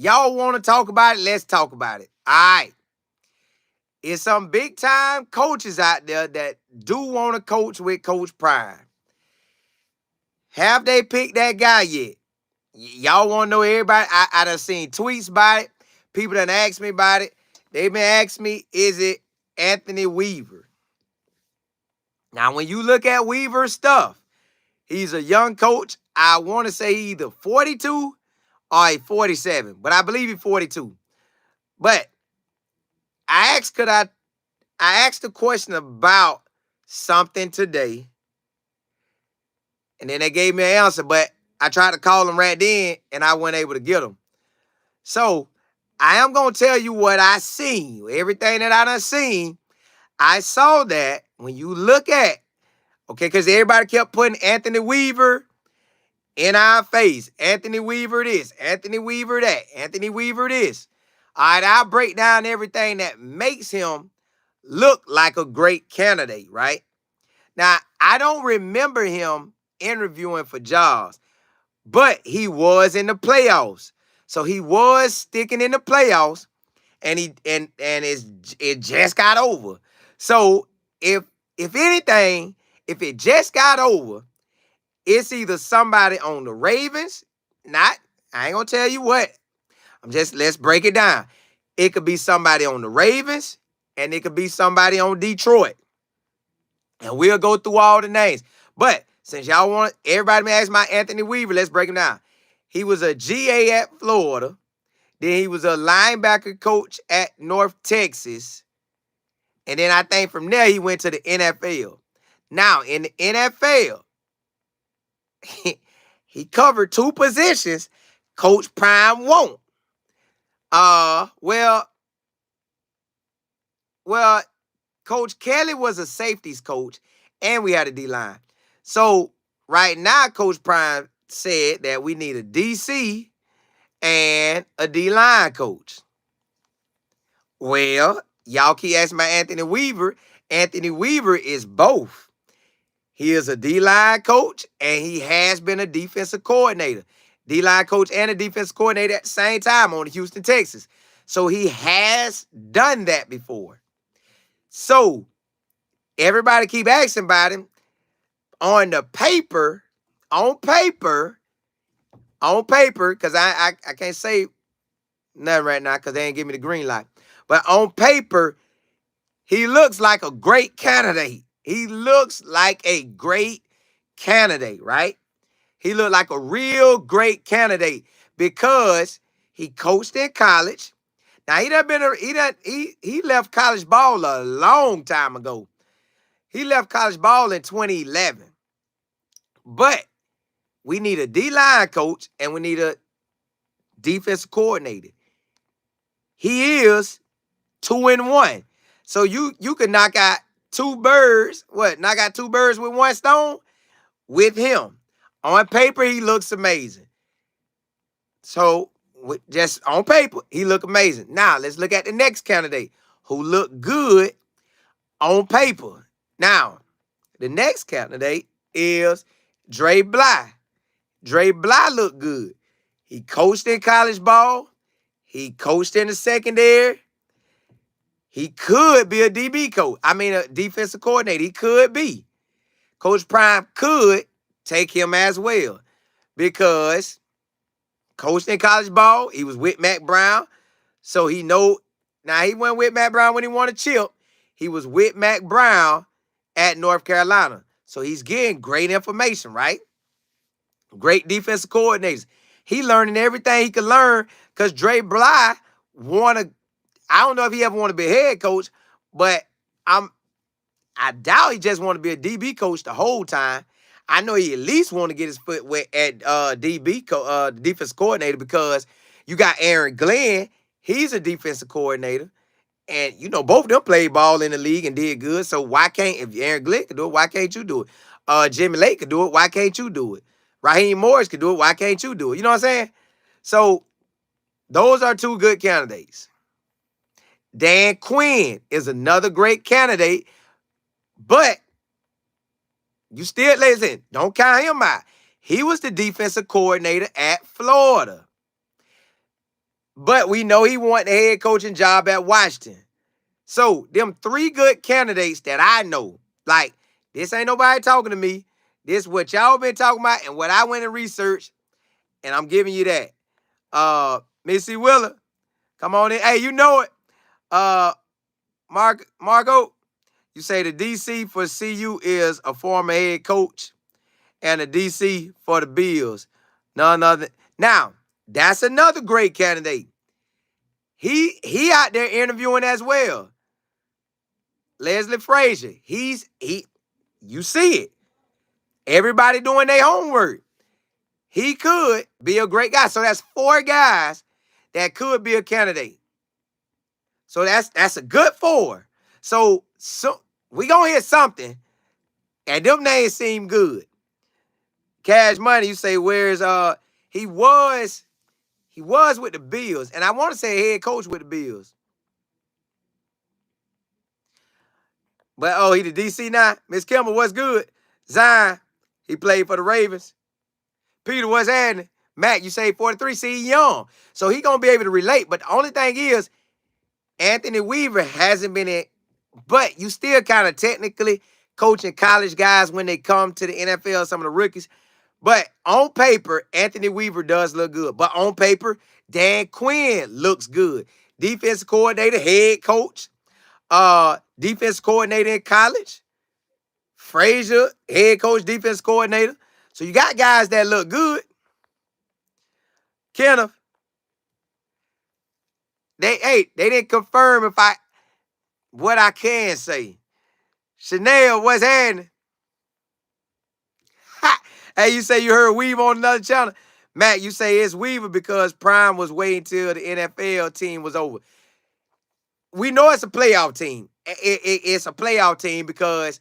Y'all want to talk about it? Let's talk about it. All right. It's some big time coaches out there that do want to coach with Coach Prime. Have they picked that guy yet? Y'all want to know everybody? I done seen tweets about it. People done asked me about it. They been asking me, is it Anthony Weaver? Now, when you look at Weaver's stuff, he's a young coach. I want to say either 42 or a 47, but I believe he's 42. But I asked, I asked a question about something today, and then they gave me an answer, but I tried to call them right then, and I wasn't able to get them. So I am going to tell you what I seen. Everything that I done seen, I saw that when you look at, okay, because everybody kept putting Anthony Weaver in our face. Anthony Weaver this, Anthony Weaver that, Anthony Weaver this. All right, I'll break down everything that makes him look like a great candidate, right? Now, I don't remember him interviewing for jobs, but he was in the playoffs. So he was sticking in the playoffs, and it just got over. So if anything, if it just got over, it's either somebody on the Ravens, I ain't gonna tell you what. Let's break it down. It could be somebody on the Ravens, and it could be somebody on Detroit. And we'll go through all the names. But since y'all want everybody to ask my Anthony Weaver, let's break him down. He was a GA at Florida. Then he was a linebacker coach at North Texas. And then I think from there he went to the NFL. Now, in the NFL, he covered two positions Coach Prime won't. Well, Coach Kelly was a safeties coach, and we had a D-line. So right now, Coach Prime said that we need a DC and a D-line coach. Well, y'all keep asking about Anthony Weaver. Anthony Weaver is both. He is a D-line coach, and he has been a defensive coordinator. D-line coach and a defensive coordinator at the same time on the Houston Texans. So he has done that before. So everybody keep asking about him. On paper, because I can't say nothing right now because they ain't give me the green light. But on paper, he looks like a great candidate. He looks like a great candidate, right? He looked like a real great candidate because he coached in college. Now he left college ball a long time ago. He left college ball in 2011. But we need a D-line coach and we need a defensive coordinator. He is 2-1. So you can knock out two birds. Knock out two birds with one stone? With him. On paper, he looks amazing. So just on paper, he look amazing. Now, let's look at the next candidate who looked good on paper. Now, the next candidate is Dre Bly. Dre Bly looked good. He coached in college ball. He coached in the secondary. He could be a DB coach. I mean, a defensive coordinator. He could be. Coach Prime could take him as well because coached in college ball. He was with Matt Brown. So he know. Now, he went with Matt Brown when he won a chip. He was with Matt Brown at North Carolina. So he's getting great information, right? Great defensive coordinators. He learning everything he could learn because Dre Bly I don't know if he ever want to be a head coach, but I doubt he just want to be a DB coach the whole time. I know he at least want to get his foot wet at defensive coordinator because you got Aaron Glenn. He's a defensive coordinator. And, both of them played ball in the league and did good. So why can't, if Aaron Glenn could do it, why can't you do it? Jimmy Lake could do it. Why can't you do it? Raheem Morris could do it. Why can't you do it? You know what I'm saying? So those are two good candidates. Dan Quinn is another great candidate, but you still, listen, don't count him out. He was the defensive coordinator at Florida. but we know he want the head coaching job at Washington. So them three good candidates that I know, like this ain't nobody talking to me. This what y'all been talking about and what I went and researched, and I'm giving you that. Missy Willer, come on in. Hey, you know it. Uh, Marco, you say the DC for CU is a former head coach, and the DC for the Bills, none other. Now that's another great candidate. He out there interviewing as well. Leslie Frazier. You see it. Everybody doing their homework. He could be a great guy. So that's four guys that could be a candidate. So that's a good four. So we gonna hear something, and them names seem good. Cash Money, you say where's he was with the Bills, and I want to say head coach with the Bills. But he the DC now. Miss Kimball, what's good? Zion, he played for the Ravens. Peter, what's happening? Matt, you say 43. See, he young, so he gonna be able to relate. But the only thing is, Anthony Weaver hasn't been in, but you still kind of technically coaching college guys when they come to the NFL, some of the rookies. But on paper, Anthony Weaver does look good. But on paper, Dan Quinn looks good. Defensive coordinator, head coach, defense coordinator in college. Frazier, head coach, defense coordinator. So you got guys that look good. Kenneth, they didn't confirm what I can say. Chanel, what's happening? Hey, you say you heard Weaver on another channel. Matt, you say it's Weaver because Prime was waiting till the NFL team was over. We know it's a playoff team. It's a playoff team because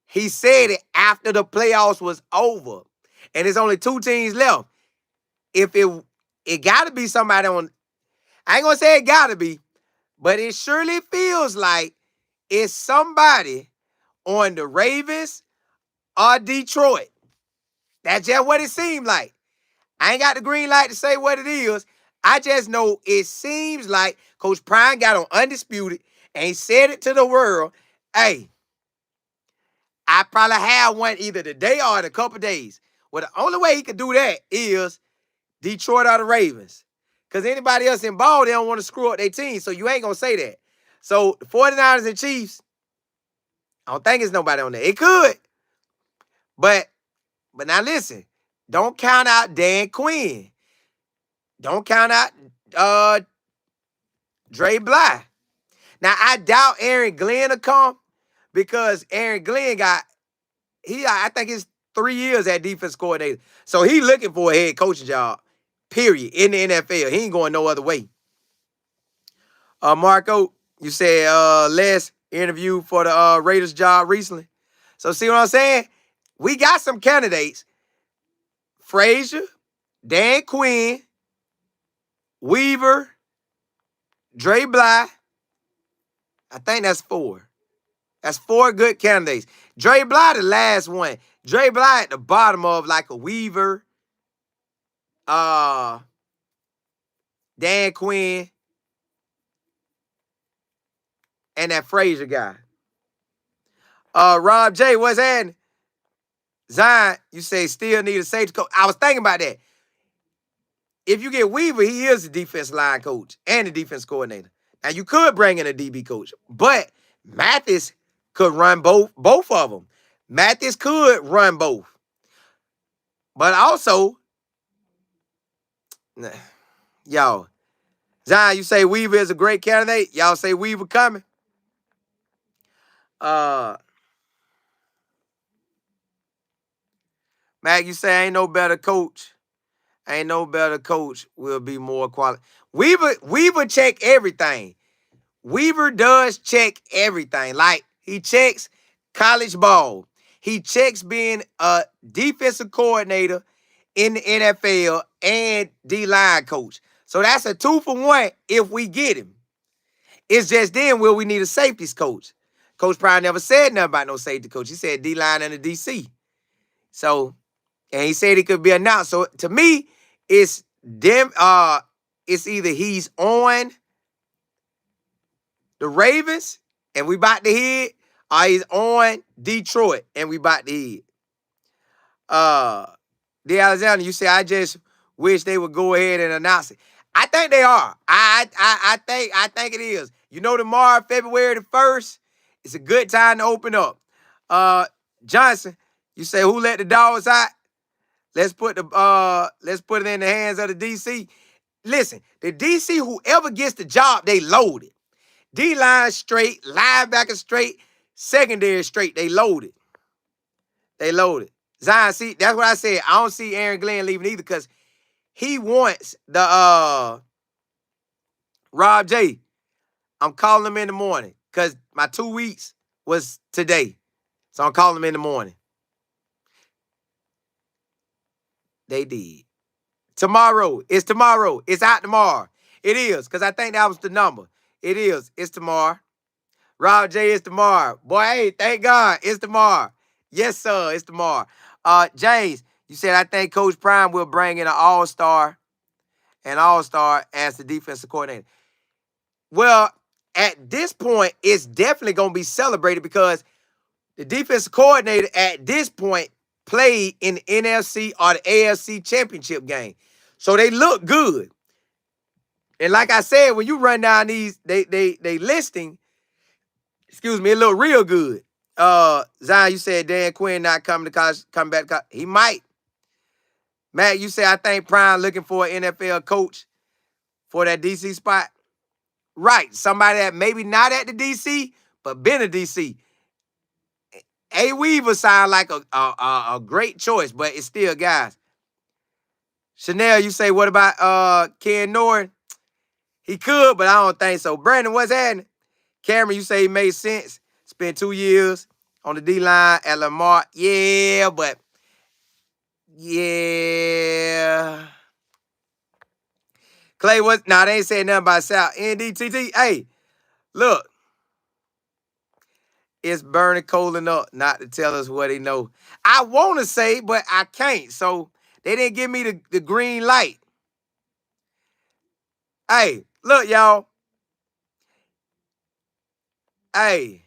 he said it after the playoffs was over. And there's only two teams left. If it got to be somebody on, I ain't going to say it got to be, but it surely feels like it's somebody on the Ravens or Detroit. That's just what it seemed like. I ain't got the green light to say what it is. I just know it seems like Coach Prime got on Undisputed and he said it to the world. Hey, I probably have one either today or in a couple days. Well, the only way he could do that is Detroit or the Ravens. Because anybody else involved, they don't want to screw up their team. So you ain't going to say that. So the 49ers and Chiefs, I don't think it's nobody on there. It could. But now listen, don't count out Dan Quinn. Don't count out Dre Bly. Now, I doubt Aaron Glenn will come because Aaron Glenn I think it's 3 years at defense coordinator. So he looking for a head coaching job, period, in the NFL. He ain't going no other way. Marco, you said Les interviewed for the Raiders job recently. So see what I'm saying? We got some candidates. Frazier, Dan Quinn, Weaver, Dre Bly. I think that's 4. That's 4 good candidates. Dre Bly, the last one. Dre Bly at the bottom of like a Weaver, Dan Quinn, and that Frazier guy. Rob J, what's happening? Zion, you say still need a safety coach. I was thinking about that. If you get Weaver, he is the defense line coach and the defense coordinator. Now, you could bring in a DB coach, but Mathis could run both of them. Mathis could run both. But also, y'all, Zion, you say Weaver is a great candidate. Y'all say Weaver coming. Mac, you say ain't no better coach. Ain't no better coach will be more quality. Weaver check everything. Weaver does check everything. Like, he checks college ball. He checks being a defensive coordinator in the NFL and D-line coach. So that's a 2 for 1 if we get him. It's just then will we need a safeties coach. Coach Prime never said nothing about no safety coach. He said D-line and a DC. So, and he said he could be announced. So to me, it's it's either he's on the Ravens and we about to hit, or he's on Detroit and we about to hit. The Alexander, you say I just wish they would go ahead and announce it. I think they are. I think it is. You know, tomorrow, February the 1st, it's a good time to open up. Johnson, you say who let the dogs out? Let's put it in the hands of the DC. Listen, the DC, whoever gets the job, they loaded. D-line straight, linebacker straight, secondary straight, they loaded. They loaded. Zion, see, that's what I said. I don't see Aaron Glenn leaving either because he wants the Rob J. I'm calling him in the morning because my 2 weeks was today. So I'm calling him in the morning. They did. Tomorrow. It's tomorrow. It's out tomorrow. It is, because I think that was the number. It is. It's tomorrow. Rob J is tomorrow. Boy, hey, thank God. It's tomorrow. Yes, sir. It's tomorrow. James, you said I think Coach Prime will bring in an all-star as the defensive coordinator. Well, at this point, it's definitely going to be celebrated because the defensive coordinator at this point played in the NFC or the AFC championship game. So they look good. And like I said, when you run down these, they listing, it look real good. Zion, you said Dan Quinn not coming to college, coming back to college. He might. Matt, you say I think Prime looking for an NFL coach for that DC spot. Right. Somebody that maybe not at the DC, but been a DC. A Weaver sound like a great choice, but it's still guys. Chanel, you say, what about Ken Norton? He could, but I don't think so. Brandon, what's happening? Cameron, you say he made sense. Spent 2 years on the D-line at Lamar. Yeah, but yeah. Clay, what? Nah, they ain't saying nothing about South. NDTT, hey, look. It's burning cold enough not to tell us what he know. I want to say, but I can't. So they didn't give me the green light. Hey, look, y'all. Hey,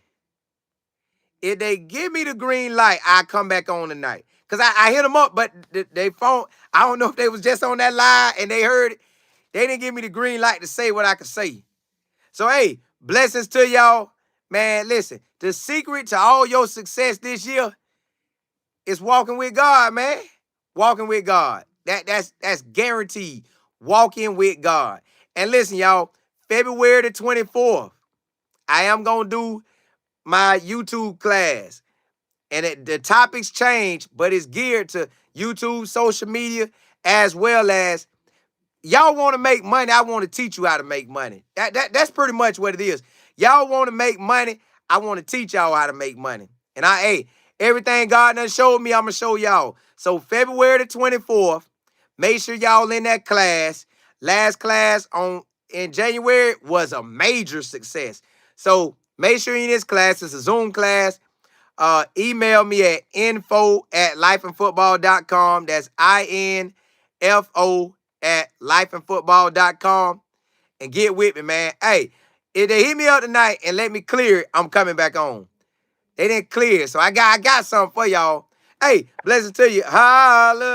if they give me the green light, I come back on tonight. Because I hit them up, but they phone, I don't know if they was just on that line and they heard it. They didn't give me the green light to say what I could say. So, hey, blessings to y'all. Man, listen, the secret to all your success this year is walking with God, man. Walking with God. That's guaranteed. Walking with God. And listen, y'all, February the 24th, I am going to do my YouTube class. And the topics change, but it's geared to YouTube, social media, as well as y'all want to make money. I want to teach you how to make money. That's pretty much what it is. Y'all want to make money. I want to teach y'all how to make money. And everything God done showed me, I'm going to show y'all. So February the 24th, make sure y'all in that class. Last class in January was a major success. So make sure you're in this class. It's a Zoom class. Email me at info@lifeandfootball.com. That's info@lifeandfootball.com. And get with me, man. Hey, if they hit me up tonight and let me clear it, I'm coming back on. They didn't clear it, so I got something for y'all. Hey, blessings to you. Holla.